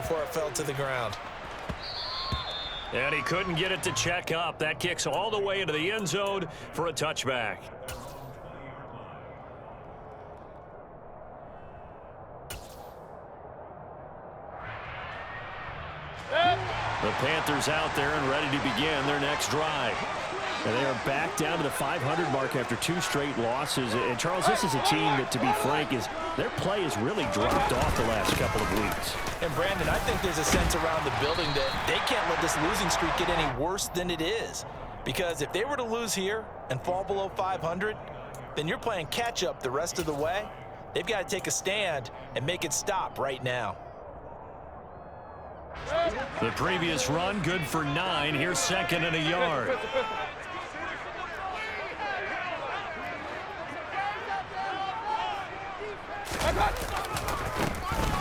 before it fell to the ground. And he couldn't get it to check up. That kicks all the way into the end zone for a touchback. The Panthers out there and ready to begin their next drive. And they are back down to the 500 mark after 2 straight losses. And, Charles, this is a team that, to be frank, their play has really dropped off the last couple of weeks. And, Brandon, I think there's a sense around the building that they can't let this losing streak get any worse than it is. Because if they were to lose here and fall below 500, then you're playing catch-up the rest of the way. They've got to take a stand and make it stop right now. The previous run, good for 9. Here's 2nd and a yard.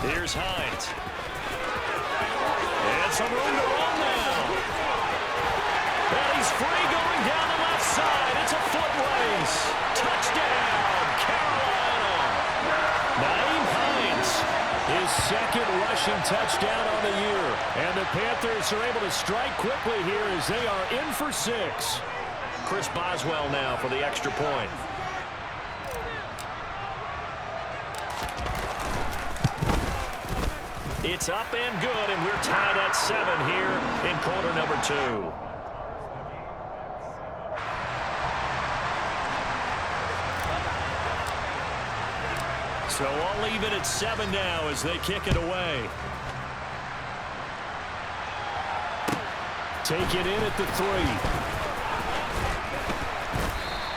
Here's Hines. And some room to run now. And he's free going down the left side. It's a foot race. Touchdown, Carolina. Naeem Hines, his 2nd rushing touchdown on the year. And the Panthers are able to strike quickly here as they are in for 6. Chris Boswell now for the extra point. It's up and good, and we're tied at 7 here in quarter number 2. So I'll leave it at 7 now as they kick it away. Take it in at the 3.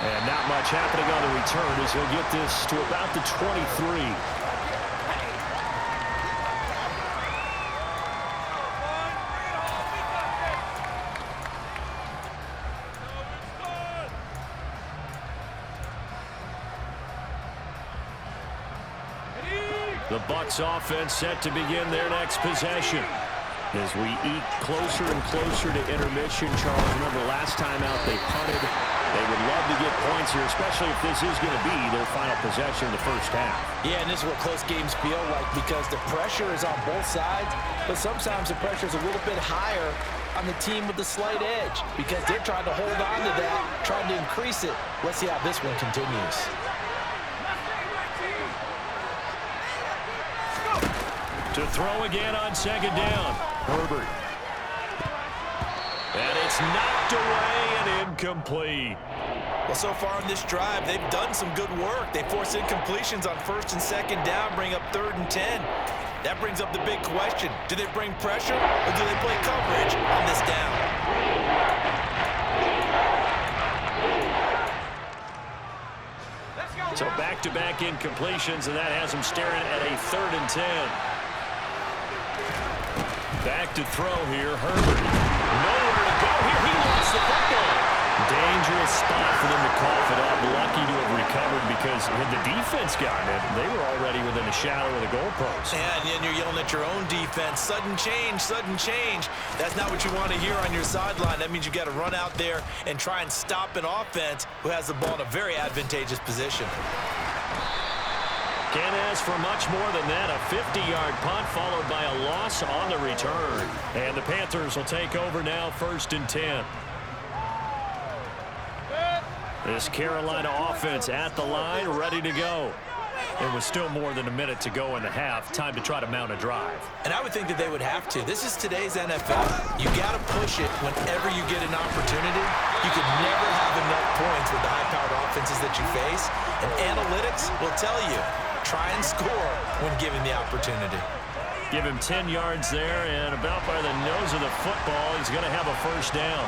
And not much happening on the return as he'll get this to about the 23. The Bucs offense set to begin their next possession. As we eke closer and closer to intermission, Charles, remember last time out they punted. They would love to get points here, especially if this is going to be their final possession in the first half. Yeah, and this is what close games feel like because the pressure is on both sides, but sometimes the pressure is a little bit higher on the team with the slight edge because they're trying to hold on to that, trying to increase it. Let's see how this one continues. To throw again on 2nd down. Herbert. And it's knocked away and incomplete. Well, so far in this drive, they've done some good work. They force incompletions on 1st and 2nd down, bring up 3rd and 10. That brings up the big question. Do they bring pressure or do they play coverage on this down? So back-to-back incompletions, and that has them staring at a 3rd and 10. Back to throw here, Herbert. Nowhere to go here. He lost the football. Dangerous spot for them to cough it up. Lucky to have recovered because had the defense gotten it, they were already within a shadow of the goalpost. And then you're yelling at your own defense. Sudden change, sudden change. That's not what you want to hear on your sideline. That means you've got to run out there and try and stop an offense who has the ball in a very advantageous position. Can't ask for much more than that. A 50-yard punt followed by a loss on the return. And the Panthers will take over now 1st and 10. This Carolina offense at the line, ready to go. It was still more than a minute to go in the half. Time to try to mount a drive. And I would think that they would have to. This is today's NFL. You got to push it whenever you get an opportunity. You could never have enough points with the high-powered offenses that you face. And analytics will tell you, try and score when given the opportunity. Give him 10 yards there, and about by the nose of the football, he's going to have a 1st down.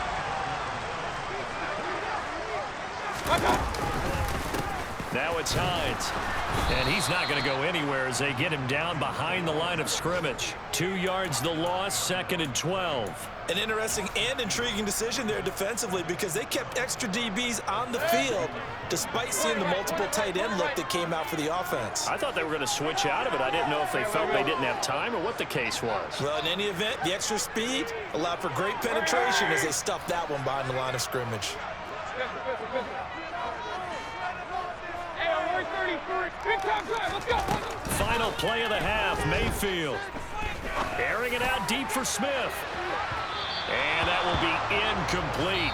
Now it's Hines. And he's not going to go anywhere as they get him down behind the line of scrimmage. 2 yards the loss, 2nd and 12. An interesting and intriguing decision there defensively because they kept extra DBs on the field despite seeing the multiple tight end look that came out for the offense. I thought they were going to switch out of it. I didn't know if they felt they didn't have time or what the case was. Well, in any event, the extra speed allowed for great penetration as they stuffed that one behind the line of scrimmage. Final play of the half, Mayfield. Airing it out deep for Smith. And that will be incomplete.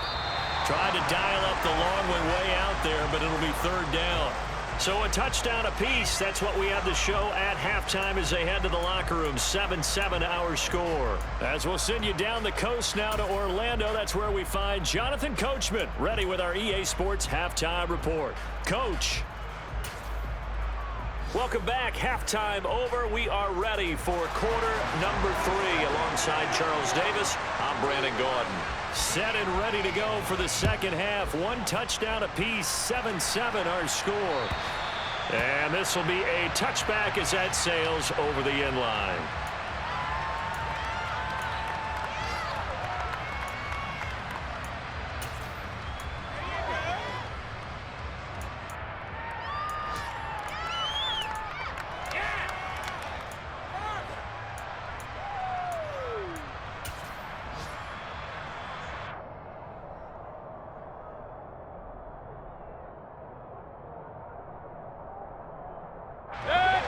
Tried to dial up the long way out there, but it'll be third down. So a touchdown apiece. That's what we have to show at halftime as they head to the locker room. 7-7 our score. As we'll send you down the coast now to Orlando, that's where we find Jonathan Coachman, ready with our EA Sports halftime report. Coach. Welcome back. Halftime over. We are ready for quarter number 3. Alongside Charles Davis, I'm Brandon Gordon. Set and ready to go for the second half. One touchdown apiece. 7-7 our score. And this will be a touchback as that sails over the end line.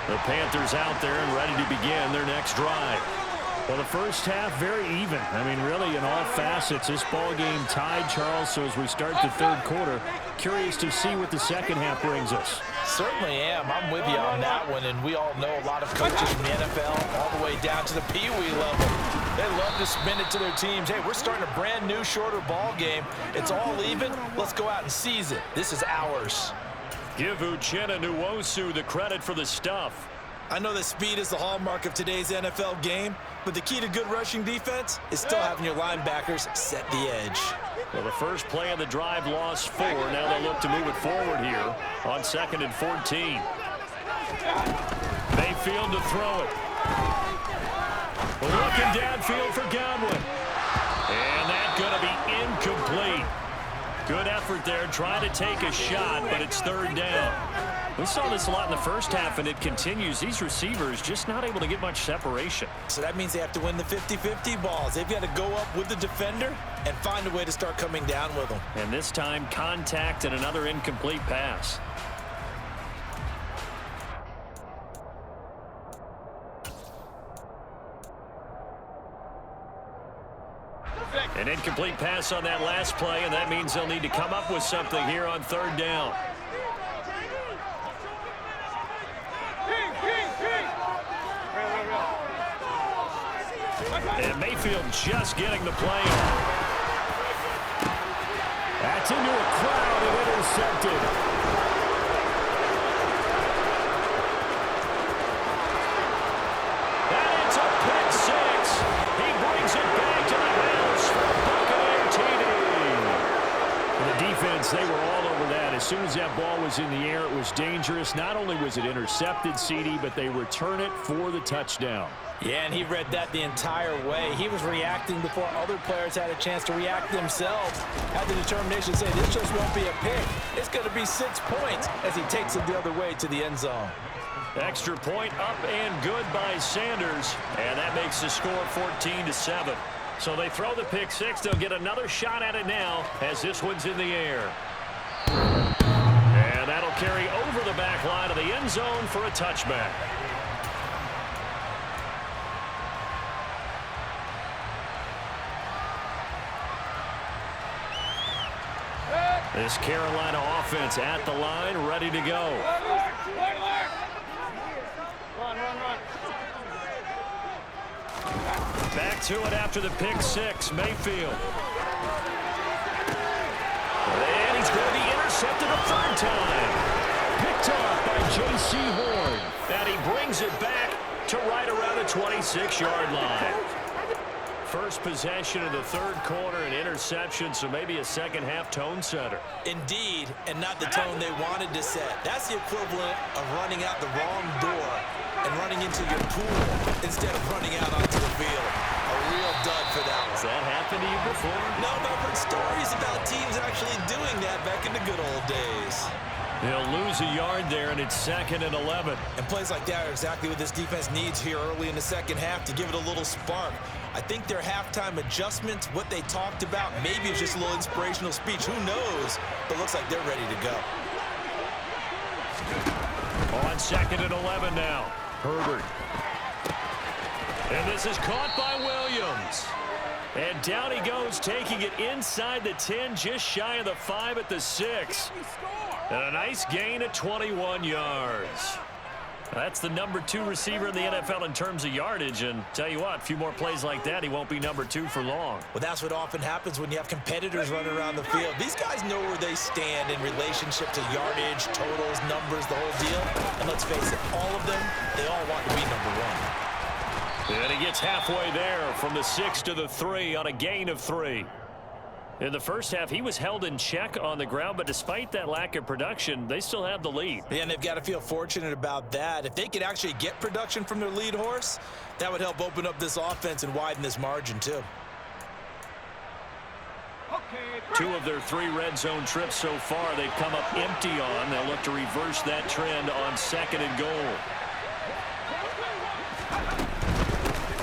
The Panthers out there and ready to begin their next drive. Well, the first half, very even. I mean, really, in all facets, this ball game tied, Charles. So as we start the third quarter, curious to see what the second half brings us. Certainly am. I'm with you on that one. And we all know a lot of coaches in the NFL all the way down to the Pee Wee level. They love to spin it to their teams. Hey, we're starting a brand new, shorter ball game. It's all even. Let's go out and seize it. This is ours. Give Uchenna Nwosu the credit for the stuff. I know that speed is the hallmark of today's NFL game, but the key to good rushing defense is still having your linebackers set the edge. Well, the first play of the drive lost 4. Now they'll look to move it forward here on 2nd and 14. Mayfield to throw it. Looking downfield for Godwin. And that's going to be incomplete. Good effort there, trying to take a shot, but it's third down. We saw this a lot in the first half, and it continues. These receivers just not able to get much separation. So that means they have to win the 50-50 balls. They've got to go up with the defender and find a way to start coming down with them. And this time, contact and another incomplete pass. An incomplete pass on that last play, and that means they'll need to come up with something here on third down. And Mayfield just getting the play on. That's into a crowd and intercepted. And it's a pick six. He brings it back to the house for a Buccaneer TD. And the defense, they were all over that. As soon as that ball was in the air, it was dangerous. Not only was it intercepted, CD, but they return it for the touchdown. Yeah, and he read that the entire way. He was reacting before other players had a chance to react themselves. Had the determination to say, this just won't be a pick. It's going to be 6 points as he takes it the other way to the end zone. Extra point up and good by Sanders. And that makes the score 14-7. So they throw the pick six. They'll get another shot at it now as this one's in the air. And that'll carry over the back line of the end zone for a touchback. This Carolina offense at the line, ready to go. Back to it after the pick six, Mayfield. And he's going to be intercepted a third time. Picked off by J.C. Horn. And he brings it back to right around the 26-yard line. First possession of the third quarter, an interception, so maybe a second-half tone setter. Indeed, and not the tone they wanted to set. That's the equivalent of running out the wrong door and running into your pool instead of running out onto the field. A real dud for that one. Has that happened to you before? No, but I've heard stories about teams actually doing that back in the good old days. They'll lose a yard there, and it's 2nd and 11. And plays like that are exactly what this defense needs here early in the second half to give it a little spark. I think their halftime adjustments, what they talked about, maybe it's just a little inspirational speech. Who knows? But looks like they're ready to go. On 2nd and 11 now. Herbert. And this is caught by Williams. And down he goes, taking it inside the 10, just shy of the 5 at the 6. And a nice gain at 21 yards. That's the number 2 receiver in the NFL in terms of yardage. And tell you what, a few more plays like that, he won't be number 2 for long. Well, that's what often happens when you have competitors running around the field. These guys know where they stand in relationship to yardage, totals, numbers, the whole deal. And let's face it, all of them, they all want to be number 1. And he gets halfway there from the 6 to the 3 on a gain of 3. In the first half, he was held in check on the ground, but despite that lack of production, they still have the lead. Yeah, and they've got to feel fortunate about that. If they could actually get production from their lead horse, that would help open up this offense and widen this margin, too. 2 of their 3 red zone trips so far, they've come up empty on. They'll look to reverse that trend on 2nd and goal.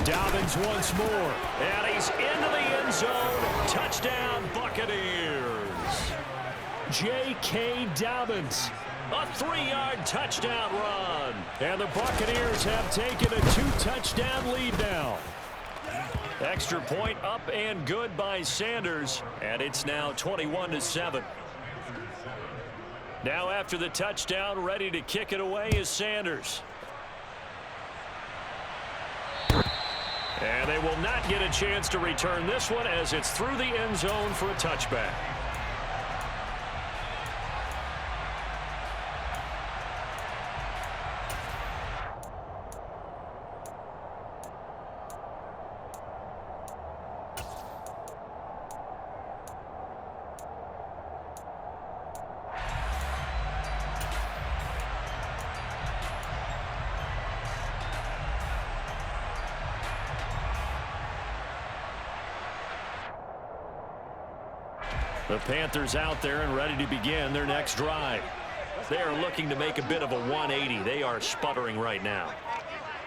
Dobbins once more, and he's into the end zone. Touchdown, Buccaneers. J.K. Dobbins, a 3-yard touchdown run. And the Buccaneers have taken a 2-touchdown lead now. Extra point up and good by Sanders, and it's now 21-7. Now after the touchdown, ready to kick it away is Sanders. And they will not get a chance to return this one as it's through the end zone for a touchback. The Panthers out there and ready to begin their next drive. They are looking to make a bit of a 180. They are sputtering right now.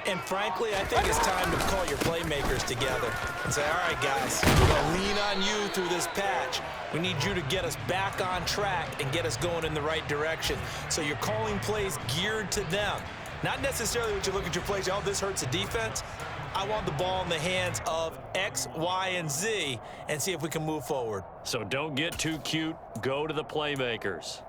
And frankly, I think it's time to call your playmakers together and say, all right, guys, we're going to lean on you through this patch. We need you to get us back on track and get us going in the right direction. So you're calling plays geared to them. Not necessarily when you look at your plays, oh, this hurts the defense. I want the ball in the hands of X, Y, and Z and see if we can move forward. So don't get too cute. Go to the playmakers.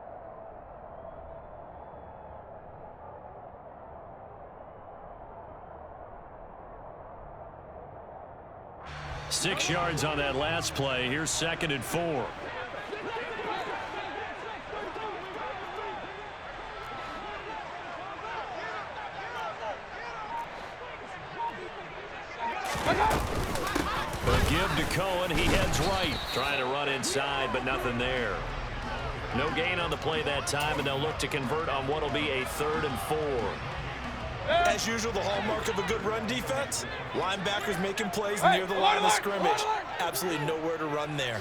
Six yards on that last play. Here's 2nd and 4. A give to Cohen. He heads right. Trying to run inside, but nothing there. No gain on the play that time, and they'll look to convert on what will be a 3rd and 4. As usual, the hallmark of a good run defense, linebackers making plays near the line of scrimmage. Absolutely nowhere to run there.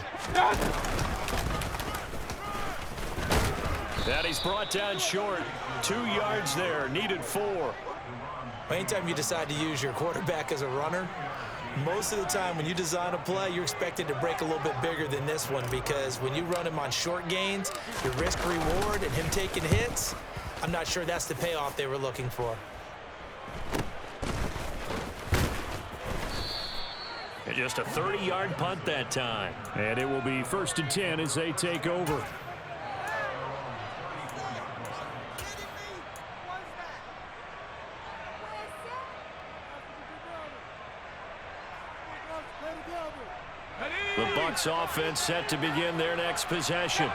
And he's brought down short. 2 yards there, needed 4. Anytime you decide to use your quarterback as a runner, most of the time when you design a play, you're expected to break a little bit bigger than this one, because when you run him on short gains, your risk-reward and him taking hits, I'm not sure that's the payoff they were looking for. And just a 30-yard punt that time. And it will be 1st and 10 as they take over. The Bucs offense set to begin their next possession.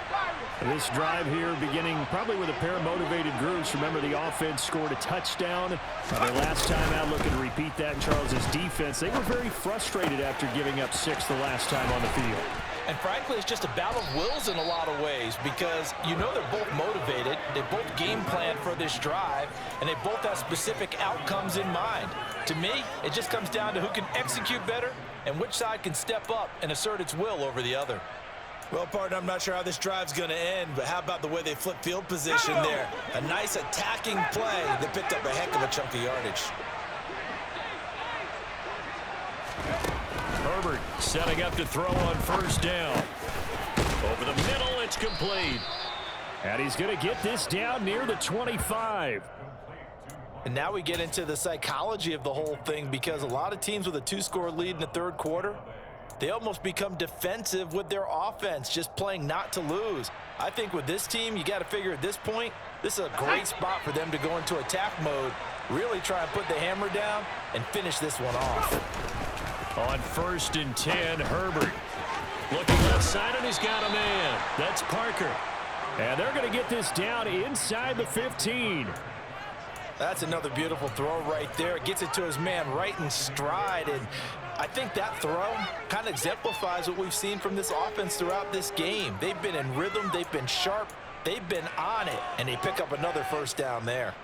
This drive here beginning probably with a pair of motivated groups. Remember, the offense scored a touchdown their last time out. Looking to repeat that in Charles's defense. They were very frustrated after giving up 6 the last time on the field. And frankly, it's just a battle of wills in a lot of ways, because you know they're both motivated, they both game plan for this drive, and they both have specific outcomes in mind. To me, it just comes down to who can execute better and which side can step up and assert its will over the other. Well, partner, I'm not sure how this drive's going to end, but how about the way they flip field position there? A nice attacking play that picked up a heck of a chunk of yardage. Herbert setting up to throw on 1st down. Over the middle, it's complete. And he's going to get this down near the 25. And now we get into the psychology of the whole thing, because a lot of teams with a 2-score lead in the third quarter, they almost become defensive with their offense, just playing not to lose. I think with this team, you got to figure at this point, this is a great spot for them to go into attack mode, really try and put the hammer down and finish this one off. On 1st and 10, Herbert. Looking left side, and he's got a man. That's Parker. And they're going to get this down inside the 15. That's another beautiful throw right there. Gets it to his man right in stride. And I think that throw kind of exemplifies what we've seen from this offense throughout this game. They've been in rhythm. They've been sharp. They've been on it. And they pick up another first down there.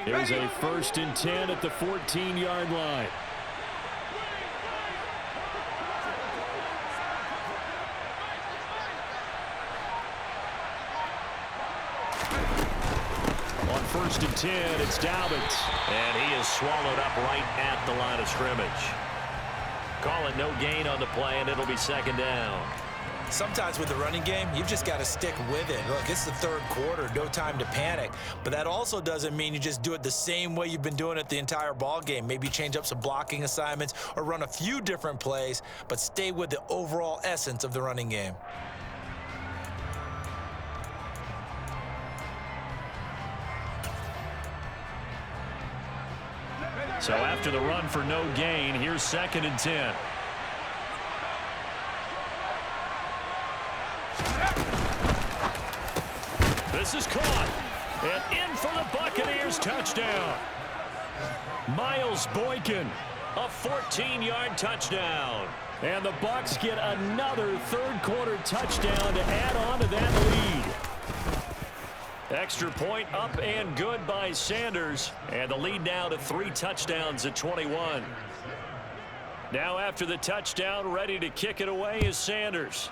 Here's a 1st and 10 at the 14-yard line. On 1st and 10, it's Dobbins. And he is swallowed up right at the line of scrimmage. Call it no gain on the play, and it'll be 2nd down. Sometimes with the running game, you've just got to stick with it. Look, it's the third quarter, no time to panic. But that also doesn't mean you just do it the same way you've been doing it the entire ball game. Maybe change up some blocking assignments or run a few different plays, but stay with the overall essence of the running game. So after the run for no gain, here's 2nd and 10. This is caught. And in for the Buccaneers touchdown. Miles Boykin, a 14-yard touchdown. And the Bucs get another third-quarter touchdown to add on to that lead. Extra point up and good by Sanders. And the lead now to 3 touchdowns at 21. Now after the touchdown, ready to kick it away is Sanders.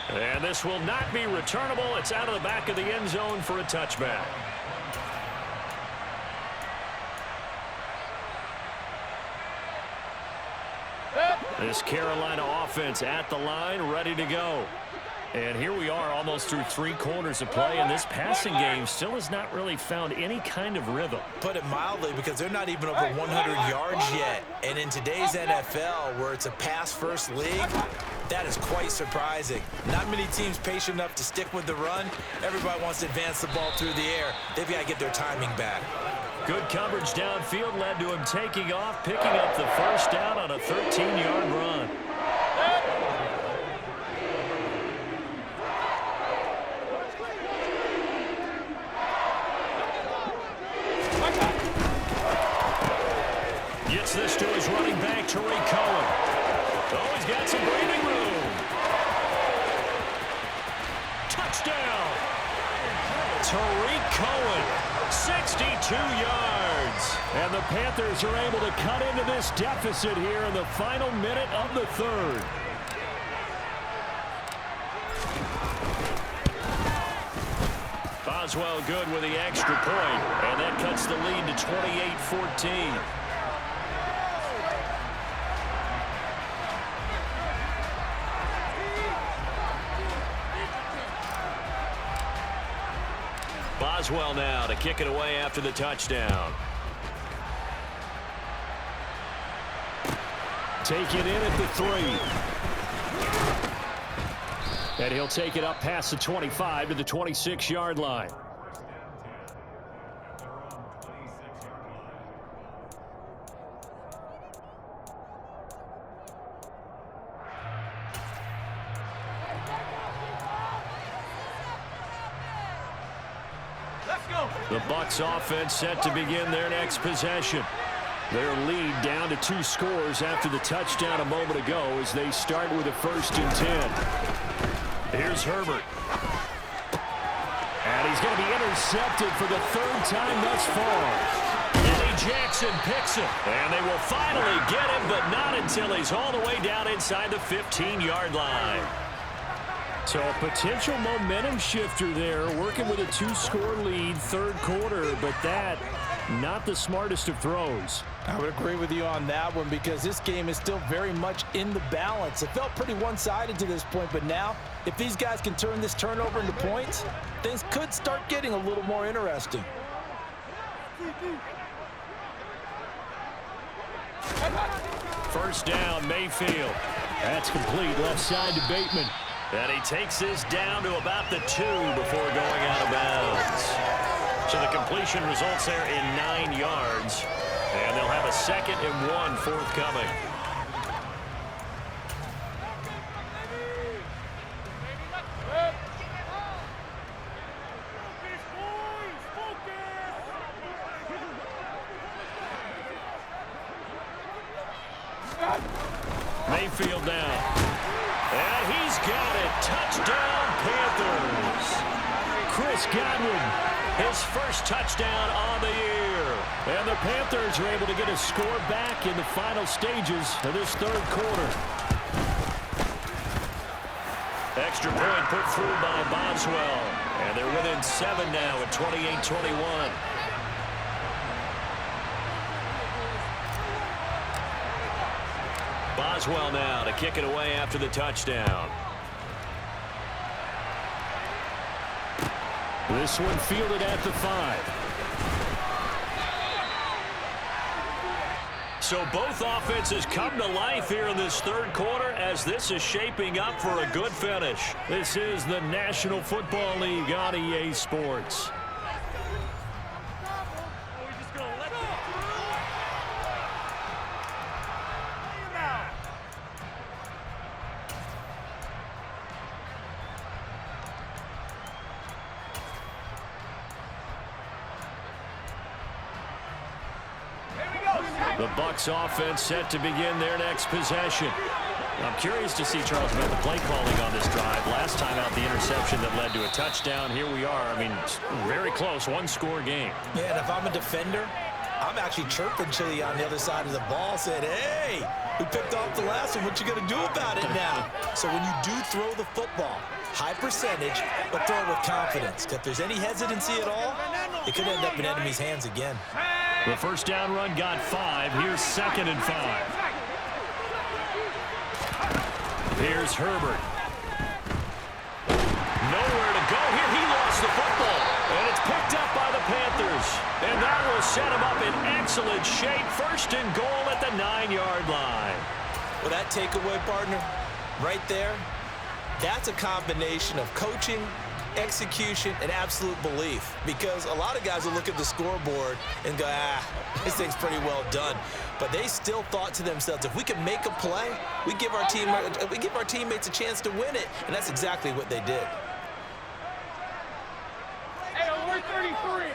And this will not be returnable. It's out of the back of the end zone for a touchback. This Carolina offense at the line, ready to go. And here we are almost through 3 quarters of play, and this passing game still has not really found any kind of rhythm. Put it mildly, because they're not even over 100 yards yet. And in today's NFL, where it's a pass-first league, that is quite surprising. Not many teams patient enough to stick with the run. Everybody wants to advance the ball through the air. They've got to get their timing back. Good coverage downfield led to him taking off, picking up the first down on a 13-yard run. Gets this to his running back, Tariq Cohen. Oh, he's got some breathing room. Touchdown. Tariq Cohen, 62 yards. And the Panthers are able to cut into this deficit here in the final minute of the third. Boswell good with the extra point, and that cuts the lead to 28-14. Boswell now to kick it away after the touchdown. Take it in at the 3. And he'll take it up past the 25 to the 26-yard line. The Bucs offense set to begin their next possession. Their lead down to 2 scores after the touchdown a moment ago as they start with a 1st and 10. Here's Herbert. And he's going to be intercepted for the 3rd time thus far. Eddie Jackson picks him. And they will finally get him, but not until he's all the way down inside the 15-yard line. So a potential momentum shifter there, working with a 2-score lead, third quarter, but that, not the smartest of throws. I would agree with you on that one because this game is still very much in the balance. It felt pretty one-sided to this point, but now if these guys can turn this turnover into points, things could start getting a little more interesting. First down, Mayfield. That's complete left side to Bateman. And he takes this down to about the 2 before going out of bounds. So the completion results there in 9 yards. And they'll have a 2nd and 1 forthcoming. Mayfield now. And he's got it. Touchdown, Panthers. Chris Godwin, his first touchdown on the year. And the Panthers are able to get a score back in the final stages of this 3rd quarter. Extra point put through by Boswell. And they're within 7 now at 28-21. Boswell now to kick it away after the touchdown. This one fielded at the 5. So both offenses come to life here in this 3rd quarter as this is shaping up for a good finish. This is the National Football League on EA Sports. The Bucs offense set to begin their next possession. I'm curious to see, Charles, about the play calling on this drive. Last time out, the interception that led to a touchdown. Here we are. I mean, very close, 1-score game. Yeah, and if I'm a defender, I'm actually chirping Chili on the other side of the ball, saying, hey, we picked off the last one. What you going to do about it now? So when you do throw the football, high percentage, but throw it with confidence. If there's any hesitancy at all, it could end up in enemy's hands again. The first down run got 5. Here's 2nd and 5. Here's Herbert. Nowhere to go here. He lost the football. And it's picked up by the Panthers. And that will set him up in excellent shape. 1st and goal at the 9-yard line. Well, that takeaway, partner, right there, that's a combination of coaching, execution, and absolute belief, because a lot of guys will look at the scoreboard and go, this thing's pretty well done, but they still thought to themselves, if we can make a play, we give our teammates a chance to win it, and that's exactly what they did. Hey, we're 33.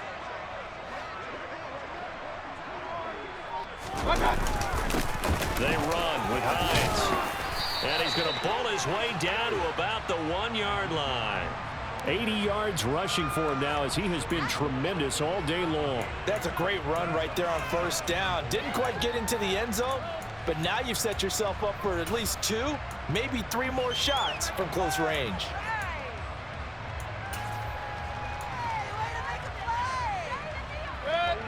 They run with Hines, and he's going to pull his way down to about the 1-yard line. 80 yards rushing for him now as he has been tremendous all day long. That's a great run right there on 1st down. Didn't quite get into the end zone, but now you've set yourself up for at least 2, maybe 3 more shots from close range.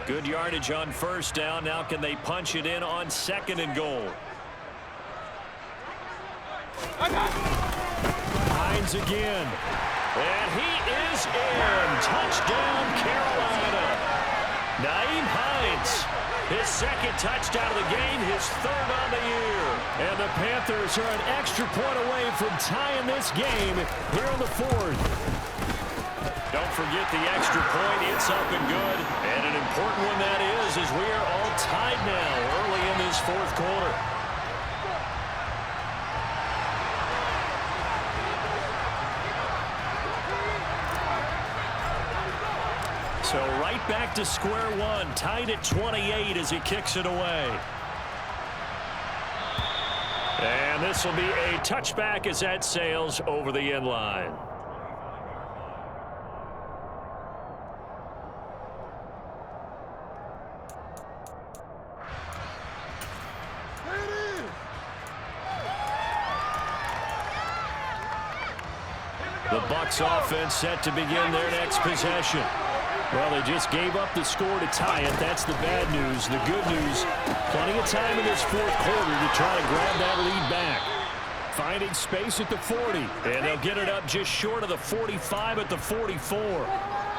Good yardage on 1st down. Now can they punch it in on 2nd and goal? Hines again. And he is in. Touchdown, Carolina. Naeem Hines, his 2nd touchdown of the game, his 3rd on the year. And the Panthers are an extra point away from tying this game here in the 4th. Don't forget the extra point. It's up and good. And an important one that is, as we are all tied now early in this 4th quarter. So right back to square one, tied at 28 as he kicks it away. And this will be a touchback as that sails over the end line. The Bucs offense set to begin their next possession. Well, they just gave up the score to tie it. That's the bad news. The good news, plenty of time in this fourth quarter to try to grab that lead back. Finding space at the 40, and they'll get it up just short of the 45 at the 44.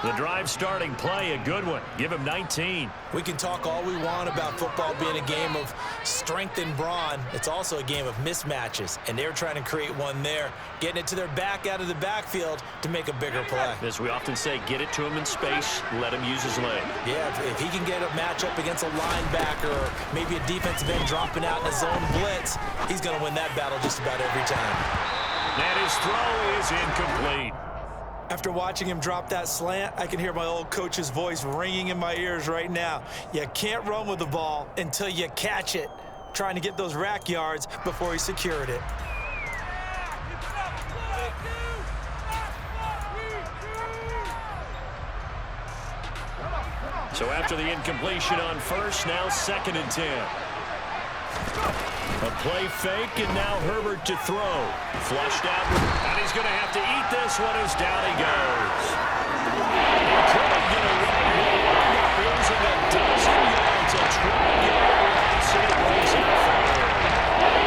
The drive starting play, a good one. Give him 19. We can talk all we want about football being a game of strength and brawn. It's also a game of mismatches, and they're trying to create one there, getting it to their back out of the backfield to make a bigger play. As we often say, get it to him in space, let him use his leg. Yeah, if he can get a matchup against a linebacker or maybe a defensive end dropping out in a zone blitz, he's going to win that battle just about every time. And his throw is incomplete. After watching him drop that slant, I can hear my old coach's voice ringing in my ears right now. You can't run with the ball until you catch it. Trying to get those rack yards before he secured it. So after the incompletion on first, now 2nd and 10. A play fake, and now Herbert to throw. Flushed out, and he's going to have to eat this one as down he goes. He couldn't get away. He'll wind up losing a dozen yards. A 12-yard loss, and it brings him forward.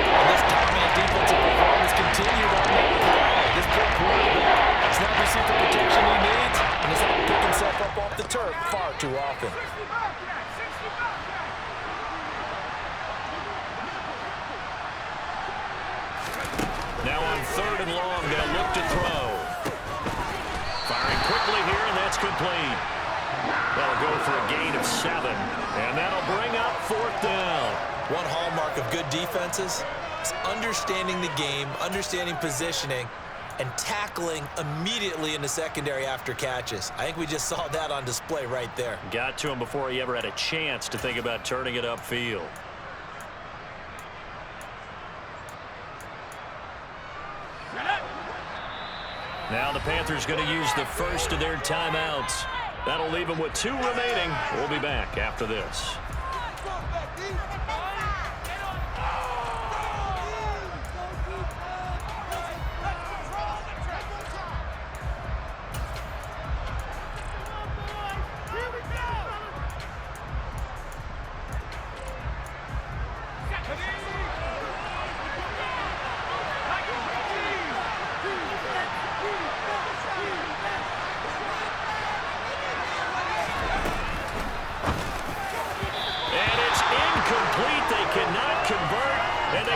And this dominant defensive performance continued on that play. This poor quarterback has not received the protection he needs, and has had to pick himself up off the turf far too often. Now on 3rd and long, they'll look to throw. Firing quickly here, and that's complete. That'll go for a gain of 7, and that'll bring up 4th down. One hallmark of good defenses is understanding the game, understanding positioning, and tackling immediately in the secondary after catches. I think we just saw that on display right there. Got to him before he ever had a chance to think about turning it upfield. Now the Panthers going to use the first of their timeouts. That'll leave them with 2 remaining. We'll be back after this.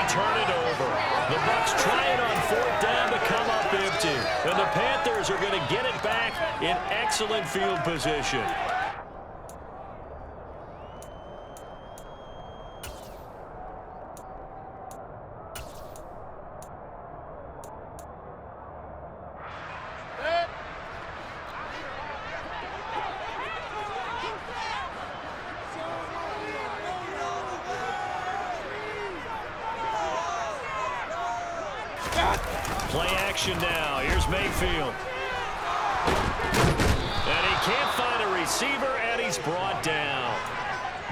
Turn it over. The Bucs try it on 4th down to come up empty. And the Panthers are going to get it back in excellent field position. Play action now. Here's Mayfield. And he can't find a receiver, and he's brought down.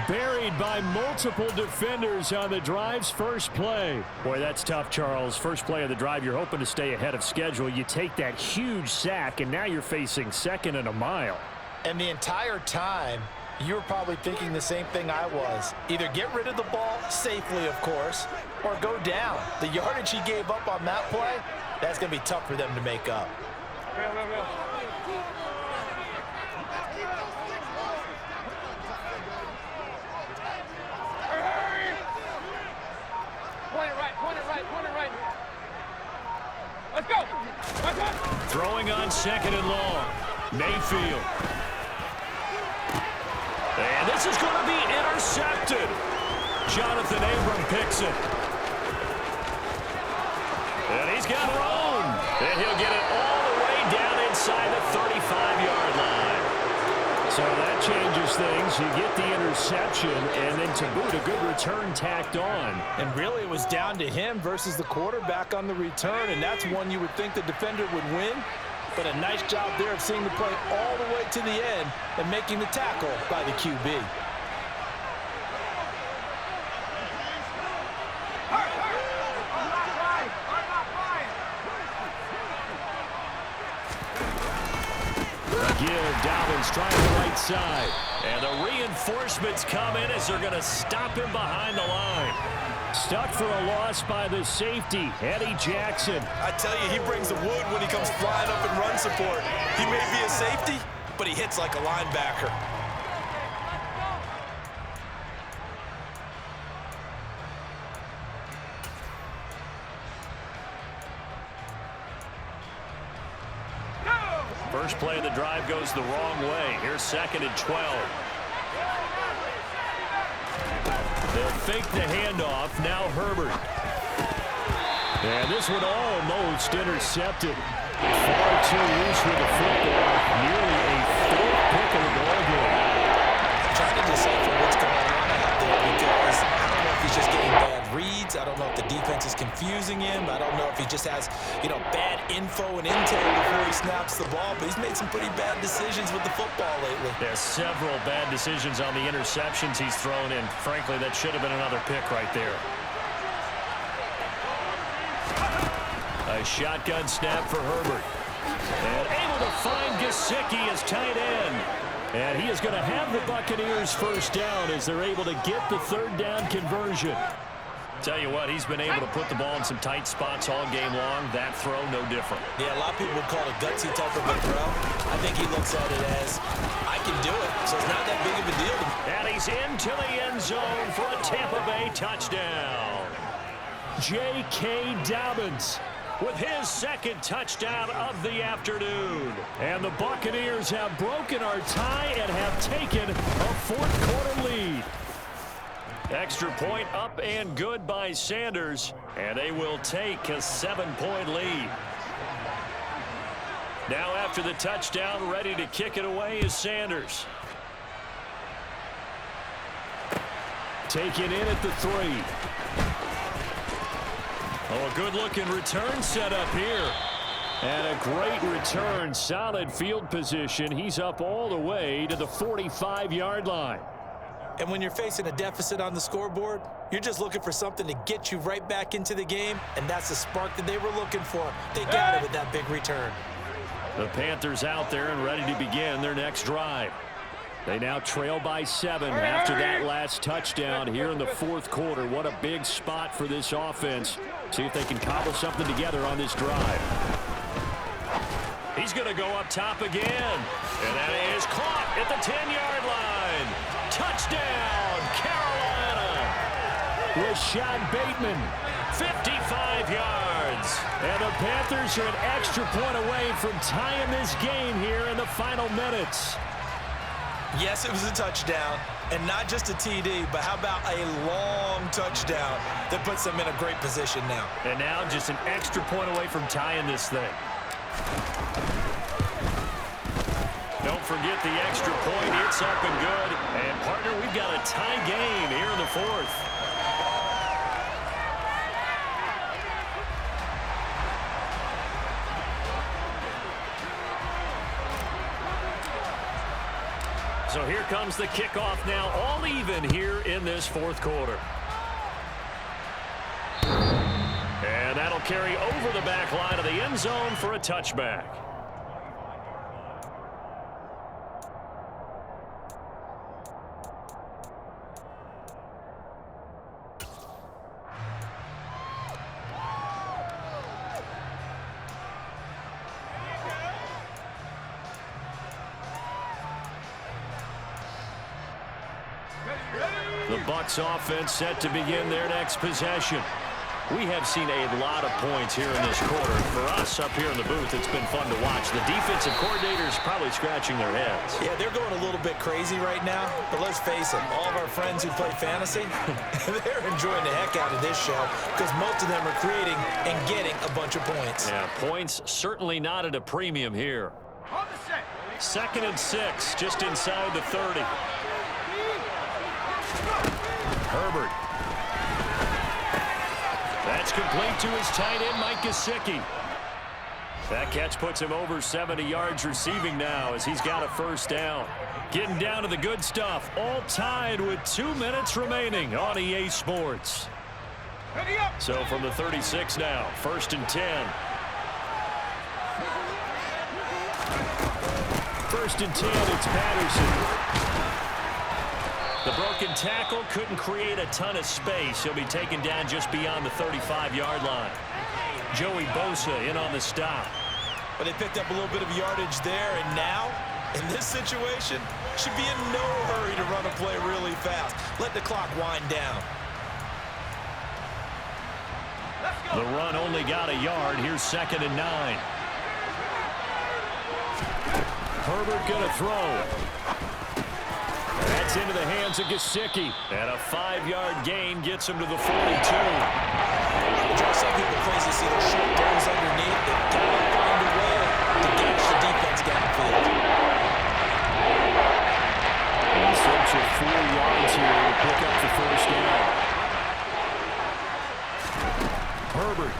Buried by multiple defenders on the drive's first play. Boy, that's tough, Charles. First play of the drive, you're hoping to stay ahead of schedule. You take that huge sack, and now you're facing 2nd and a mile. And the entire time, you were probably thinking the same thing I was. Either get rid of the ball safely, of course, or go down. The yardage he gave up on that play, that's going to be tough for them to make up. Point it right. Let's go. Throwing on 2nd and long. Mayfield. And this is going to be intercepted. Jonathan Abram picks it. And he's got room. And he'll get it all the way down inside the 35-yard line. So that changes things. You get the interception, and then to boot, a good return tacked on. And really, it was down to him versus the quarterback on the return, and that's one you would think the defender would win. But a nice job there of seeing the play all the way to the end and making the tackle by the QB. give. Dobbins trying the right side. And the reinforcements come in as they're going to stop him behind the line. Stuck for a loss by the safety, Eddie Jackson. I tell you, he brings the wood when he comes flying up in run support. He may be a safety, but he hits like a linebacker. First play of the drive goes the wrong way. Here's 2nd and 12. They'll fake the handoff. Now Herbert. And this one almost intercepted. Far too loose with the football. Nearly a 4th pick of the ball game. I'm trying to decipher what's going on out there because I don't know if he's just getting bad reads. I don't know if the defense is confusing him. I don't know if he just has, bad info and intel before he snaps the ball. But he's made some pretty bad decisions with the football lately. There's several bad decisions on the interceptions he's thrown in. Frankly, that should have been another pick right there. A shotgun snap for Herbert. And able to find Gesicki as tight end. And he is going to have the Buccaneers first down as they're able to get the 3rd down conversion. Tell you what, he's been able to put the ball in some tight spots all game long. That throw, no different. Yeah, a lot of people would call it a gutsy type of a throw. I think he looks at it as, I can do it, so it's not that big of a deal to me. And he's into the end zone for a Tampa Bay touchdown. J.K. Dobbins with his 2nd touchdown of the afternoon. And the Buccaneers have broken our tie and have taken a 4th quarter lead. Extra point up and good by Sanders, and they will take a 7-point lead. Now after the touchdown, ready to kick it away is Sanders. Taken in at the 3. Oh, a good-looking return set up here. And a great return, solid field position. He's up all the way to the 45-yard line. And when you're facing a deficit on the scoreboard, you're just looking for something to get you right back into the game, and that's the spark that they were looking for. They got it with that big return. The Panthers out there and ready to begin their next drive. They now trail by 7 after that last touchdown here in the 4th quarter. What a big spot for this offense. See if they can cobble something together on this drive. He's going to go up top again. And that is caught at the 10-yard line. Touchdown, Carolina. Rashad Bateman, 55 yards. And the Panthers are an extra point away from tying this game here in the final minutes. Yes, it was a touchdown, and not just a TD, but how about a long touchdown that puts them in a great position now. And now just an extra point away from tying this thing. Don't forget the extra point. It's up and good. And, partner, we've got a tie game here in the 4th. So here comes the kickoff now, all even here in this 4th quarter. And that'll carry over the back line of the end zone for a touchback. The Bucs offense set to begin their next possession. We have seen a lot of points here in this quarter. For us up here in the booth, it's been fun to watch. The defensive coordinators probably scratching their heads. Yeah, they're going a little bit crazy right now. But let's face it, all of our friends who play fantasy, they're enjoying the heck out of this show because most of them are creating and getting a bunch of points. Yeah, points certainly not at a premium here. 2nd and 6, just inside the 30. Herbert. That's complete to his tight end, Mike Gesicki. That catch puts him over 70 yards receiving now as he's got a first down. Getting down to the good stuff. All tied with 2 minutes remaining on EA Sports. So from the 36 now, 1st and 10. First and 10, it's Patterson. The broken tackle couldn't create a ton of space. He'll be taken down just beyond the 35-yard line. Joey Bosa in on the stop. But they picked up a little bit of yardage there, and now, in this situation, should be in no hurry to run a play really fast. Let the clock wind down. The run only got a yard. Here's 2nd and 9. Herbert going to throw. That's into the hands of Gesicki. And a 5-yard gain gets him to the 42. Some people crazy to see the short throws underneath. They've got to find a way to dash the defense downfield. In search of 4 yards here to pick up the first down. Herbert.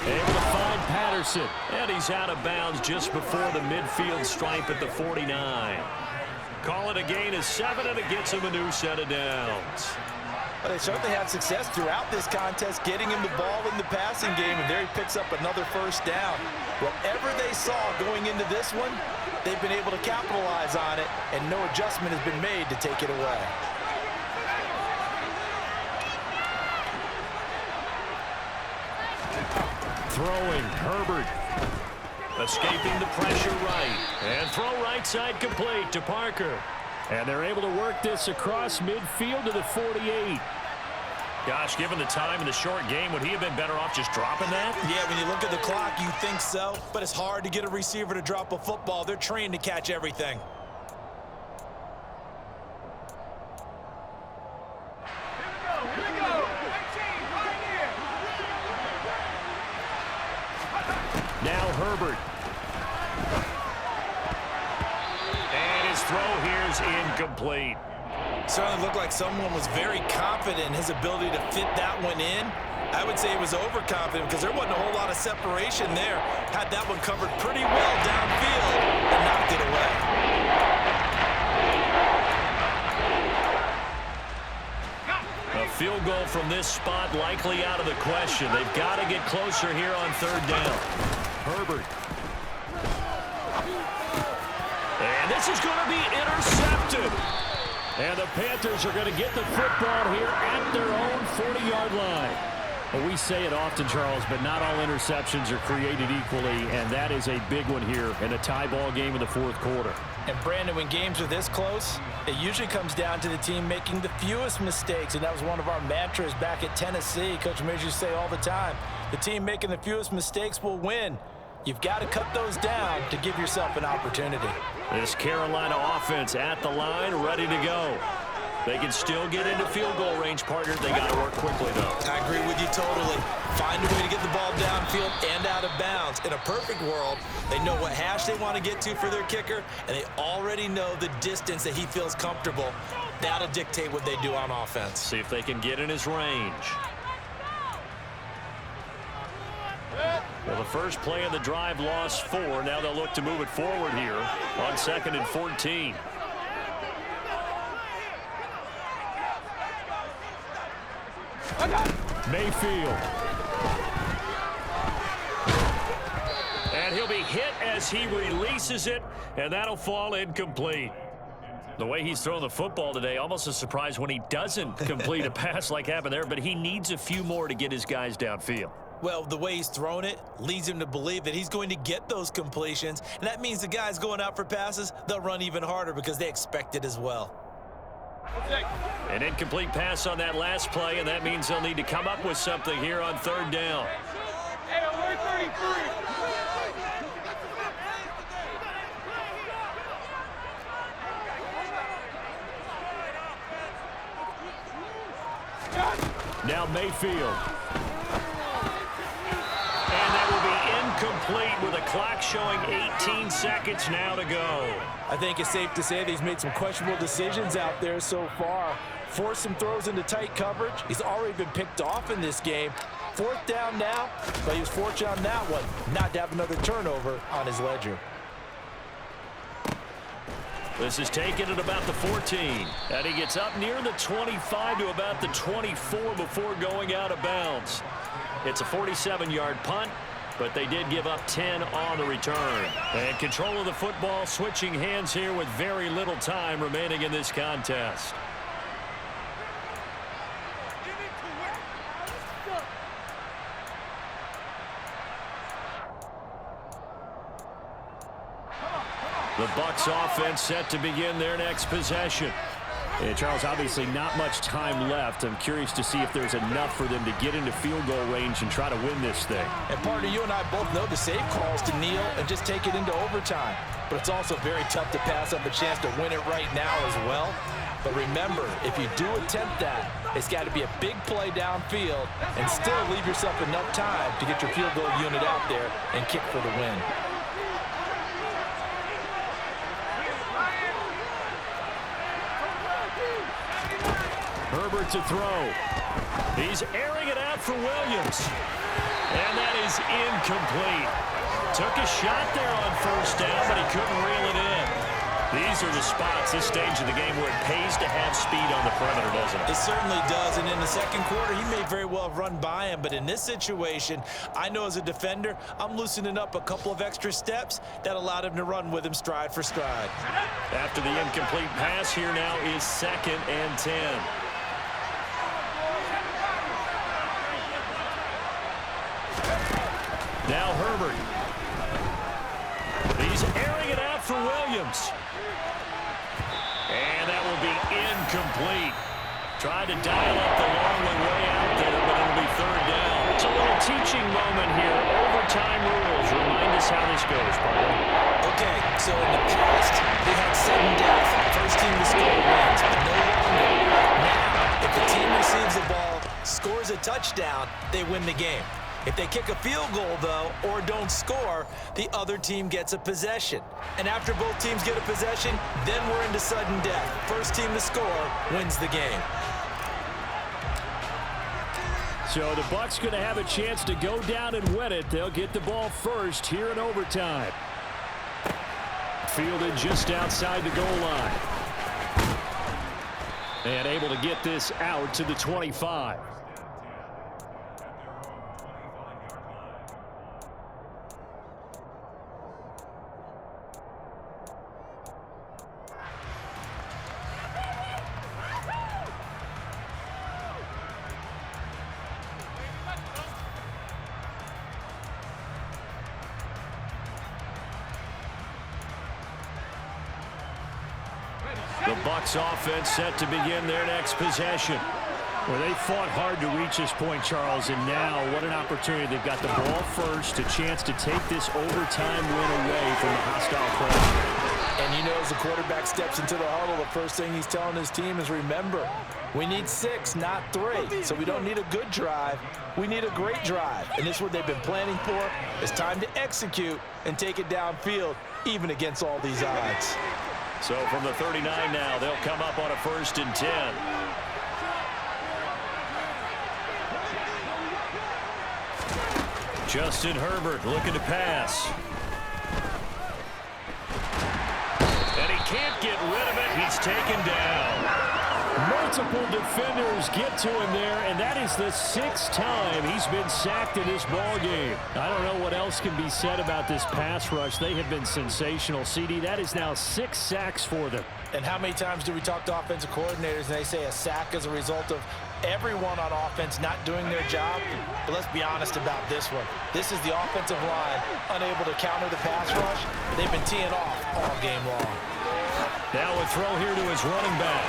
Able to find Patterson. And he's out of bounds just before the midfield stripe at the 49. Call it a gain of 7, and it gets him a new set of downs. Well, they certainly had success throughout this contest getting him the ball in the passing game, and there he picks up another first down. Whatever they saw going into this one, they've been able to capitalize on it, and no adjustment has been made to take it away. Throwing, Herbert. Escaping the pressure right. And throw right side complete to Parker. And they're able to work this across midfield to the 48. Gosh, given the time in the short game, would he have been better off just dropping that? Yeah, when you look at the clock, you think so. But it's hard to get a receiver to drop a football. They're trained to catch everything. Now Herbert. And his throw here is incomplete. Certainly looked like someone was very confident in his ability to fit that one in. I would say he was overconfident because there wasn't a whole lot of separation there. Had that one covered pretty well downfield and knocked it away. A field goal from this spot likely out of the question. They've got to get closer here on 3rd down. Herbert. And this is going to be intercepted. And the Panthers are going to get the football here at their own 40-yard line. Well, we say it often, Charles, but not all interceptions are created equally, and that is a big one here in a tie ball game in the 4th quarter. And, Brandon, when games are this close, it usually comes down to the team making the fewest mistakes, and that was one of our mantras back at Tennessee. Coach Major used to say all the time, the team making the fewest mistakes will win. You've got to cut those down to give yourself an opportunity. This Carolina offense at the line, ready to go. They can still get into field goal range, partner. They got to work quickly, though. I agree with you totally. Find a way to get the ball downfield and out of bounds. In a perfect world, they know what hash they want to get to for their kicker, and they already know the distance that he feels comfortable. That'll dictate what they do on offense. See if they can get in his range. Well, the first play of the drive lost 4. Now they'll look to move it forward here on 2nd and 14. Mayfield. And he'll be hit as he releases it, and that'll fall incomplete. The way he's thrown the football today, almost a surprise when he doesn't complete a pass like happened there, but he needs a few more to get his guys downfield. Well, the way he's thrown it leads him to believe that he's going to get those completions, and that means the guys going out for passes, they'll run even harder because they expect it as well. An incomplete pass on that last play, and that means they'll need to come up with something here on 3rd down. Hey, alert 33. Now Mayfield. And that will be incomplete with a clock showing 18 seconds now to go. I think it's safe to say that he's made some questionable decisions out there so far. Forced some throws into tight coverage. He's already been picked off in this game. 4th down now, but he was fortunate on that one not to have another turnover on his ledger. This is taken at about the 14. And he gets up near the 25 to about the 24 before going out of bounds. It's a 47-yard punt. but they did give up 10 on the return. And control of the football, switching hands here with very little time remaining in this contest. The Bucs offense set to begin their next possession. Yeah, Charles, obviously not much time left. I'm curious to see if there's enough for them to get into field goal range and try to win this thing. And partner, you and I both know the safe calls to kneel and just take it into overtime. But it's also very tough to pass up a chance to win it right now as well. But remember, if you do attempt that, it's got to be a big play downfield and still leave yourself enough time to get your field goal unit out there and kick for the win. Herbert to throw. He's airing it out for Williams. And that is incomplete. Took a shot there on first down, but he couldn't reel it in. These are the spots, this stage of the game, where it pays to have speed on the perimeter, doesn't it? It certainly does, and in the second quarter, he may very well have run by him, but in this situation, I know as a defender, I'm loosening up a couple of extra steps that allowed him to run with him stride for stride. After the incomplete pass, here now is 2nd and 10. Now Herbert. He's airing it out for Williams. And that will be incomplete. Tried to dial up the long way out there, but it'll be 3rd down. It's a little teaching moment here. Overtime rules. Remind us how this goes, partner. Okay, so in the past, they had sudden death. First team to score wins, but no longer. Now, if the team receives the ball, scores a touchdown, they win the game. If they kick a field goal, though, or don't score, the other team gets a possession. And after both teams get a possession, then we're into sudden death. First team to score wins the game. So the Bucs going to have a chance to go down and win it. They'll get the ball first here in overtime. Fielded just outside the goal line. And able to get this out to the 25. The Bucs offense set to begin their next possession. Well, they fought hard to reach this point, Charles, and now what an opportunity. They've got the ball first, a chance to take this overtime win away from the hostile crowd. And you know, as the quarterback steps into the huddle, the first thing he's telling his team is, remember, we need 6, not 3. So we don't need a good drive. We need a great drive. And this is what they've been planning for. It's time to execute and take it downfield, even against all these odds. So from the 39 now, they'll come up on a 1st and 10. Justin Herbert looking to pass. And he can't get rid of it. He's taken down. Multiple defenders get to him there, and that is the 6th time he's been sacked in this ball game. I don't know what else can be said about this pass rush. They have been sensational. CD, that is now 6 sacks for them. And how many times do we talk to offensive coordinators and they say a sack as a result of everyone on offense not doing their job? But let's be honest about this one. This is the offensive line unable to counter the pass rush. They've been teeing off all game long. Now a throw here to his running back.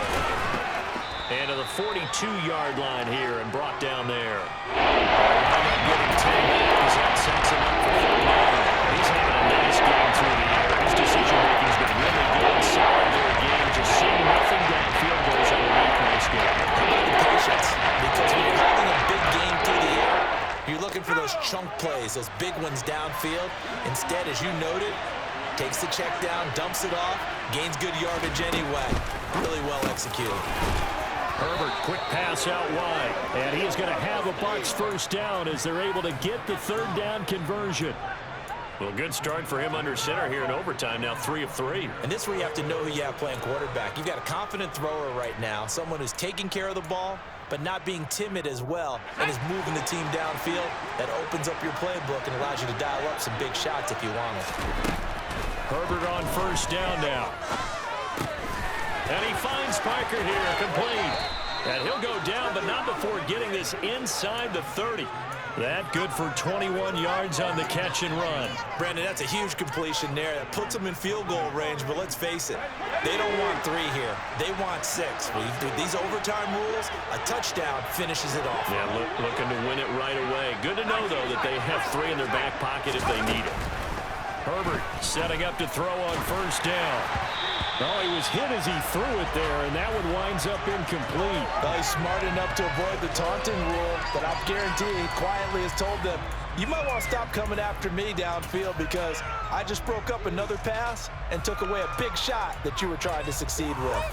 And to the 42-yard line here and brought down there. Getting 10 yards, that sets him up for 49. He's having a nice game through the air. His decision-making's been really good, solid there again. Just seeing nothing downfield goes underneath in this game. How about the patience? Because when you're having a big game through the air, you're looking for those chunk plays, those big ones downfield. Instead, as you noted, takes the check down, dumps it off, gains good yardage anyway. Really well executed. Herbert, quick pass out wide. And he is going to have a Bucs 1st down as they're able to get the 3rd down conversion. Well, good start for him under center here in overtime. Now 3 of 3. And this is where you have to know who you have playing quarterback. You've got a confident thrower right now, someone who's taking care of the ball, but not being timid as well, and is moving the team downfield. That opens up your playbook and allows you to dial up some big shots if you want it. Herbert on first down now. And he finds Parker here, complete. And he'll go down, but not before getting this inside the 30. That good for 21 yards on the catch and run. Brandon, that's a huge completion there. That puts them in field goal range, but let's face it, they don't want 3 here. They want 6. With these overtime rules, a touchdown finishes it off. Yeah, looking to win it right away. Good to know, though, that they have 3 in their back pocket if they need it. Herbert setting up to throw on first down. Oh, he was hit as he threw it there, and that one winds up incomplete. Well, he's smart enough to avoid the taunting rule, but I guarantee he quietly has told them, you might want to stop coming after me downfield because I just broke up another pass and took away a big shot that you were trying to succeed with.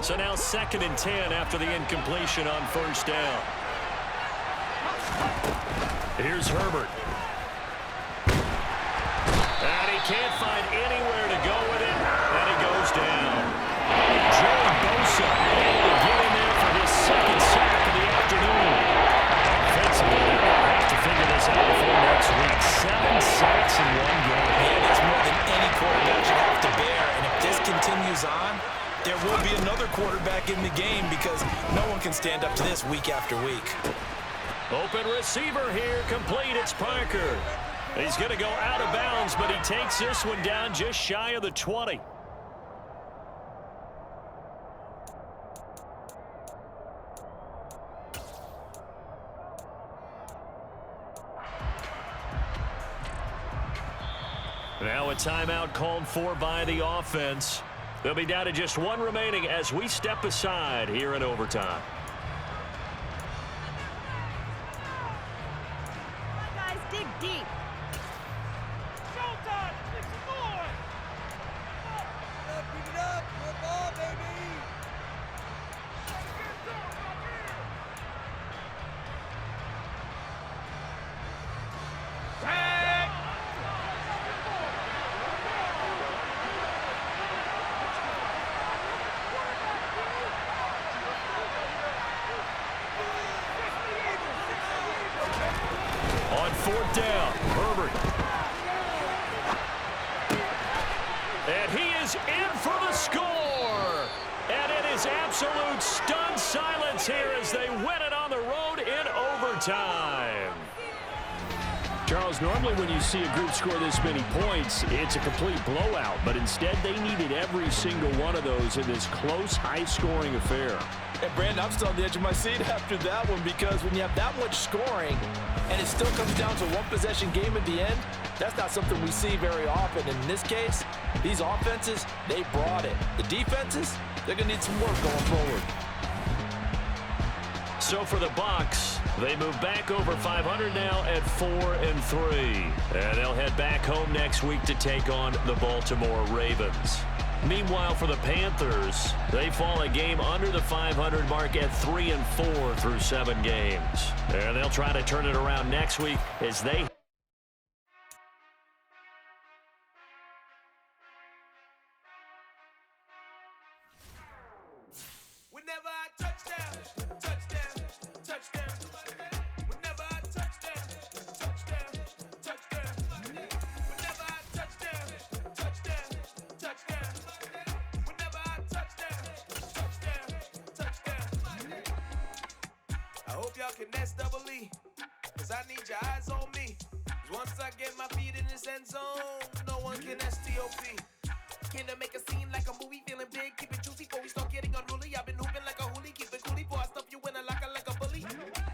So now 2nd and 10 after the incompletion on first down. Here's Herbert. And he can't find anywhere to go with it, and he goes down. Joey Bosa able to get in there for his 2nd sack of the afternoon. Offensively, they're going to have to figure this out before next week. 7 sacks in 1 game. Man, that's more than any quarterback should have to bear, and if this continues on, there will be another quarterback in the game because no one can stand up to this week after week. Open receiver here, complete. It's Parker. He's going to go out of bounds, but he takes this one down just shy of the 20. Now a timeout called for by the offense. They'll be down to just 1 remaining as we step aside here in overtime. Guys, dig deep. Showtime! Make some noise! Keep it up! Good ball, baby! Tag! On 4th down, Herbert. And he is in for the score. And it is absolute stunned silence here as they win it on the road in overtime. Charles, normally when you see a group score this many points, it's a complete blowout. But instead, they needed every single one of those in this close, high-scoring affair. And Brandon, I'm still on the edge of my seat after that one because when you have that much scoring and it still comes down to a one-possession game at the end, that's not something we see very often. And in this case, these offenses, they brought it. The defenses, they're going to need some work going forward. So for the Bucs, they move back over 500 now at 4-3. And they'll head back home next week to take on the Baltimore Ravens. Meanwhile, for the Panthers, they fall a game under the 500 mark at 3-4 through 7 games. And they'll try to turn it around next week as they... Whenever I touchdown, touchdown, touchdown. Whenever I touchdown, touchdown, touchdown. Whenever I touchdown, touchdown, touchdown. Whenever I touchdown, touchdown, touchdown. I hope y'all can nest double E, cause I need your eyes on me. 'Cause once I get my feet in this end zone, no one can STOP. Can I make a scene like a movie, feeling big, keep it juicy before we start getting unruly. I've been hooping like a hoolie, keep it coolie before I stuff you in a locker like a bully.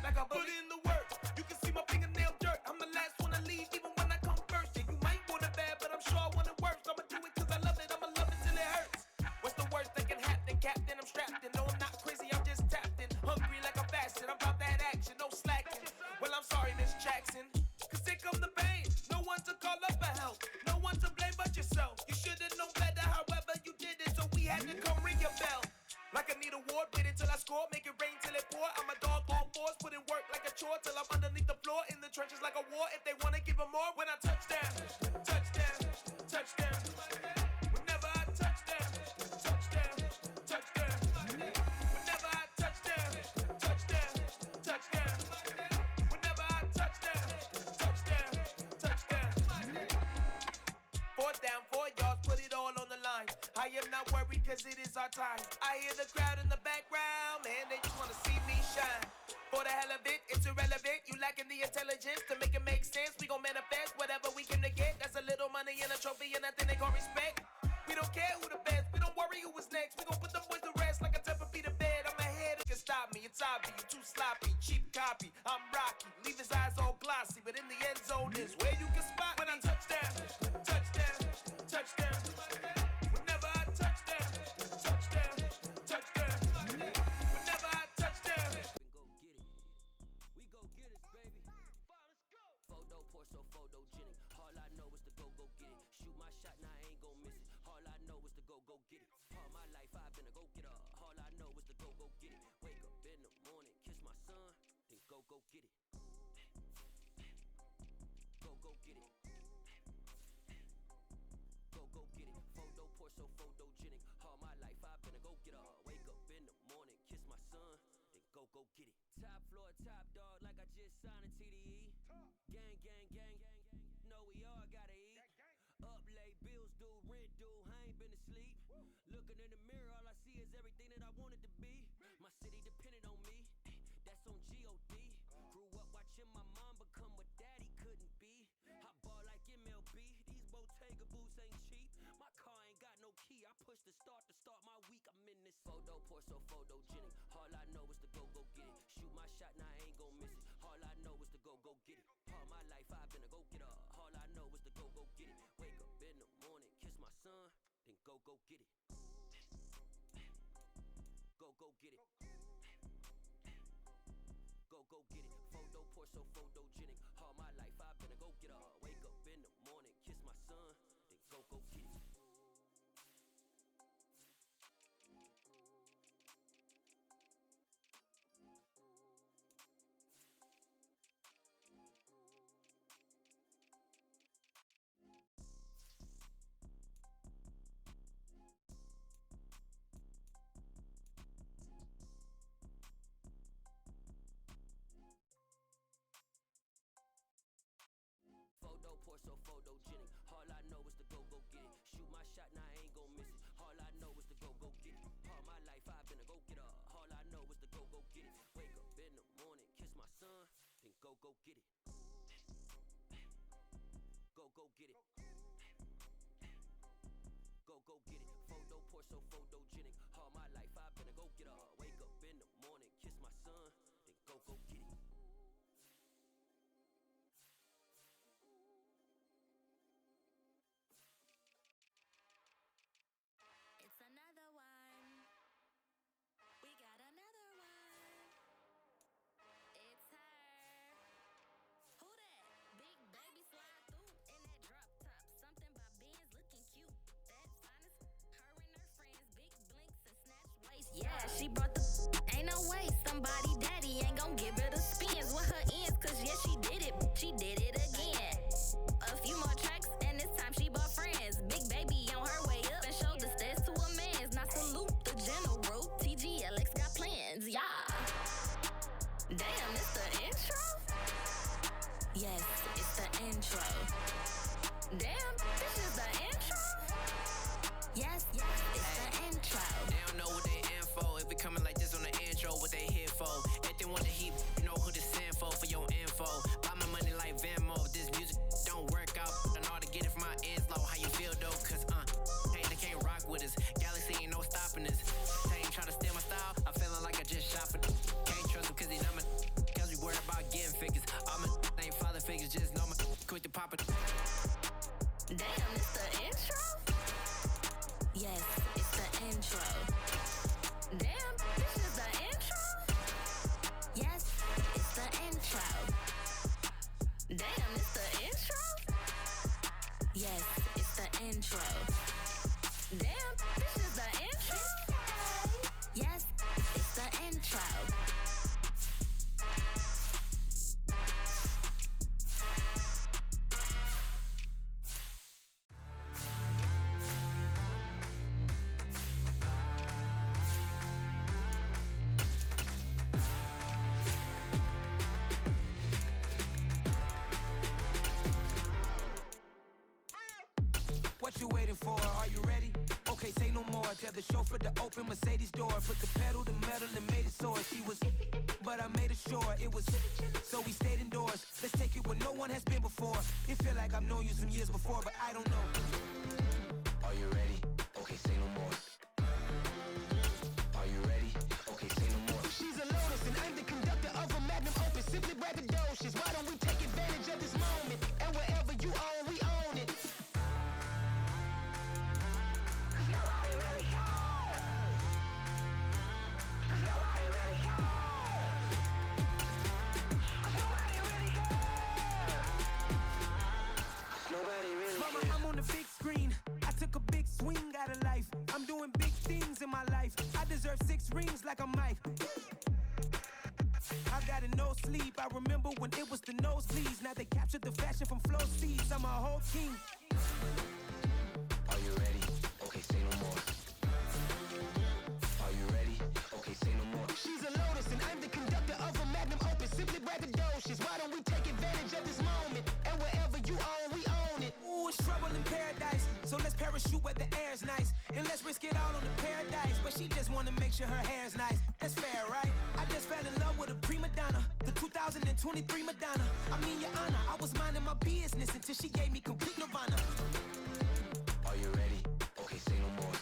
Like a bully. Put in the work, you can see my fingernail dirt. I'm the last one to leave, even when I come first. Yeah, you might want it bad, but I'm sure I want it worse. I'ma do it cause I love it, I'ma love it till it hurts. What's the worst that can happen, Captain? I'm strapped in, no I'm not crazy, I'm just tapped in. Hungry like I'm fasting, I'm about that action, no slacking. Well, I'm sorry, Miss Jackson, cause here come the pain. No one to call up for help, no one to blame but yourself. You should've known better, however you did it, so we had to come down 4 yards, put it all on the line. I am not worried cause it is our time. I hear the crowd in the background, man, they just wanna see me shine. For the hell of it, it's irrelevant. You lacking the intelligence to make it make sense. We gon' manifest whatever we came to get. That's a little money and a trophy and nothing they gon' respect. We don't care who the best, we don't worry who was next. We gon' put them boys to rest like a 10 feet of bed. I'm ahead, you can stop me, it's obvious. You too sloppy, cheap copy. I'm Rocky, leave his eyes all glossy, but in the end zone is where you can spot when I touchdown, touchdown, touchdown. Whenever I touchdown, touchdown, touchdown. Whenever I touchdown. Go get it. We go get it, baby. Let's go. Photo pour so photogenic. All I know is to go get it. Shoot my shot, now I ain't gon' miss it. All I know is to go get it. All my life I've been a go getter. All I know is to go get it. Wake up in the morning, kiss my son, then go get it. Go get it. Go get it. Photo pour so photogenic. All my life I've been a go getter. Wake up in the morning, kiss my son, then go get it. Top floor, top dog, like I just signed a TDE. Gang, gang, gang, gang, gang. Know we all gotta eat. Up late, bills due, rent due, I ain't been asleep. Looking in the mirror, all I see is everything that I wanted to be. My city depended on me, that's on G.O.D. Grew up watching my mom become what daddy couldn't be. I ball like MLB, these Bottega boots ain't cheap. My car ain't got no key, I push the start my week. I'm in this photo pour so photogenic. All I know is to go get it. Shoot my shot, now I ain't gon' miss it. All I know is to go get it. All my life I've been a go getter. All I know is to go get it. Wake up in the morning, kiss my son, then go get it. Go get it. Go get it. Photo pour so photogenic. All my life I've been a go getter. Wake up in the morning, kiss my son, then go get it. Photo pour so photogenic. All I know is to go get it. Shoot my shot, now I ain't gon' miss it. All I know is to go get it. All my life I've been a go getter. All I know is to go get it. Wake up in the morning, kiss my son, then go get it. Go get it. Go get it. Photo pour so photogenic. All my life I've been a go getter. Wake up in the morning, kiss my son, then go get it. It's another one. We got another one. It's her. Who that? Big baby slide through in that drop top. Something by Benz looking cute. That's honest. Her and her friends, big blinks and snatch waist. Yeah, she brought the. Ain't no way somebody daddy ain't gon' give her the spins with her ends. Cause yeah, she did it. She did it again. A few more tracks and this time she bought friends. Big baby on her way up and showed the stairs to a man's. Now salute the general. TGLX got plans, yeah. Damn, it's the intro? Yes, it's the intro. Damn, this is the intro? Yes, it's the intro. They don't know what they in for. If we coming like this on the intro, what they here for? If they want the heat, you know who to send for your info. Buy my money like Venmo. This music don't work out. And all to get it from my ends low. How you feel though? Cause hey, they can't rock with us. Galaxy ain't no stopping us. They ain't trying to steal my style. I'm feeling like I just shot for them. Can't trust him cause he not my. Cause we worried about getting figures. All my ain't father figures. Just know my quick to pop it. Damn, it's the intro? Yes, it's the intro. Damn, this is the intro? Yes, it's the intro. Damn, it's the intro? Yes, it's the intro. Damn, this is the intro? Yes, it's the intro. What you waiting for? Are you ready? Okay, say no more. Tell the chauffeur to open Mercedes door. Put the pedal to metal and made it soar. She was, but I made it sure it was. So we stayed indoors. Let's take it where no one has been before. It feel like I've known you some years before, but I don't know. Are you ready? Okay, say no more. Are you ready? Okay, say no more. She's a lotus and I'm the conductor of a magnum opus. Simply braggadocious. Why don't we take advantage of this moment? And wherever you own, we own it. Mama, I'm on the big screen. I took a big swing out of life. I'm doing big things in my life. I deserve 6 rings like I'm Mike. I got a no sleep. I remember when it was the nosebleeds. Now they captured the fashion from flow seeds. I'm a whole king. Are you ready? Okay, say no more. Are you ready? Okay, say no more. She's a lotus and I'm the conductor of a magnum opus. Simply braggadocious. Why don't we take advantage of this moment? And wherever you own, we own it. Ooh, it's trouble in paradise. So let's parachute where the air's nice. And let's risk it all on the paradise. But she just wanna make sure her hair's nice. That's fair, right? I just fell in love with a prima donna. The 2023 Madonna. I mean, your honor, I was minding my business until she gave me complete nirvana. Are you ready? Okay, say no more.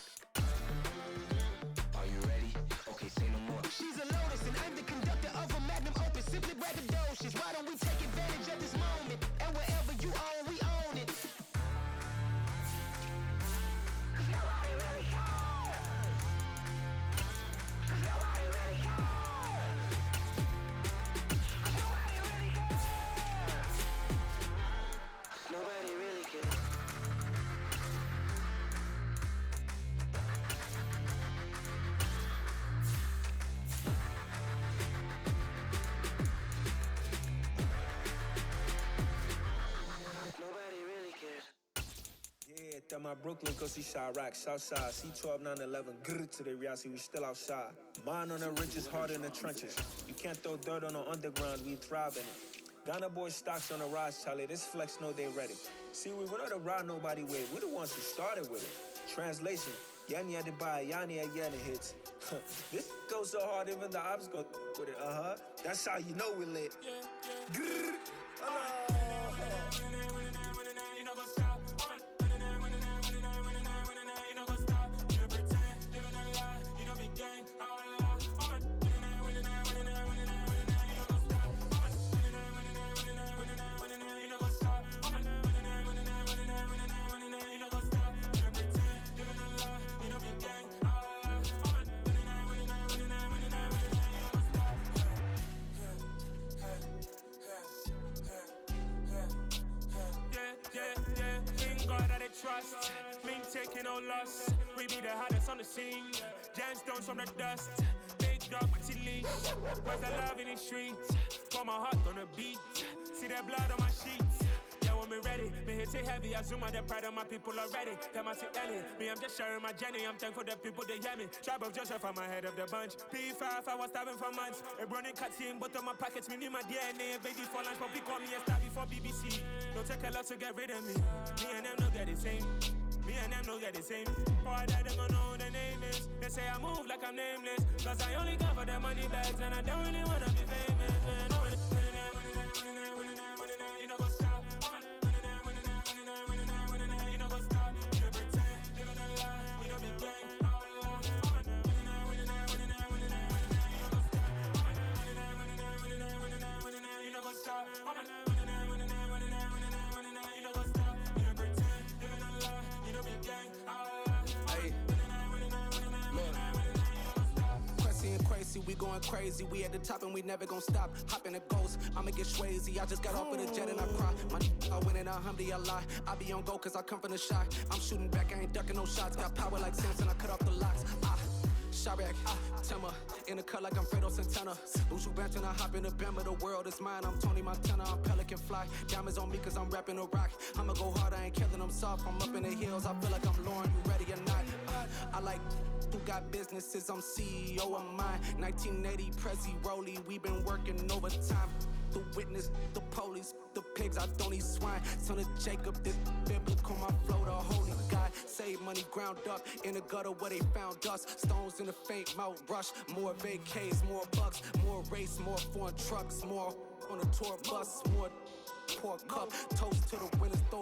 Are you ready? Okay, say no more. She's a lotus and I'm the conductor of a magnum opus. Simply braggadocious. Why don't we take advantage of this moment? And wherever you own, we own it. Nobody really cares. Nobody really cares. Yeah, that my Brooklyn, cause he shot rock, Southside, C12, 911, grr to the reality, we still outside. Mine on the riches, hard in the trenches. You can't throw dirt on the underground, we thrive in it. Ghana boys stocks on the rise, Charlie, this flex know they ready. See, we not to ride nobody with, we the ones who started with it. Translation, Yanni had to buy, Yanni had Yanni hits. This goes so hard, even the ops go with it, That's how you know we lit. Grr, Trust, me taking no loss. We be the hottest on the scene. Gemstones from the dust. Big dog, pretty leash. Where's the love in the streets? Pour my heart on the beat. See that blood on my sheets. Yeah, when me ready, me hit it heavy. I zoom out the pride of my people already. Them I see Ellie. Me, I'm just sharing my journey. I'm thankful the people they hear me. Tribe of Joseph, I'm ahead of the bunch. P5, I was starving for months. A running cut in both of my pockets. Me need my DNA. Baby for lunch, but call me a star before BBC. Don't take a lot to get rid of me. Me and them don't get the same. Me and them don't get the same. Boy, that them gonna know the name is. They say I move like I'm nameless. Cause I only cover the money bags and I don't really wanna be famous. You know go stop. You know go stop. You pretend, living a lie. You know be gang. You know go stop. We going crazy, we at the top and we never gon' stop. Hop in a ghost, I'ma get swayzy. I just got off of the jet and I cry. I win in a Humvee, I lie. I be on go cause I come from the shot. I'm shooting back, I ain't ducking no shots. Got power like Samson, I cut off the locks. Chirac, Timmer, in the cut like I'm Fredo Santana. Buju Banton, I hop in the Bama, the world is mine. I'm Tony Montana, I'm Pelican Fly. Diamonds on me cause I'm rapping a rock. I'ma go hard, I ain't killing them soft. I'm up in the hills, I feel like I'm Lauren, you ready or not? I like who got businesses, I'm CEO of mine. 1980, Prezi Rolly, we been working overtime. The witness, the police, the pigs, I don't eat swine. Son of Jacob, this biblical, my flow, the holy God. money ground up in the gutter where they found us. Stones in the faint mouth rush. More vacays, more bucks, more race, more foreign trucks, more on a tour bus, more poor cup. Toast to the winners.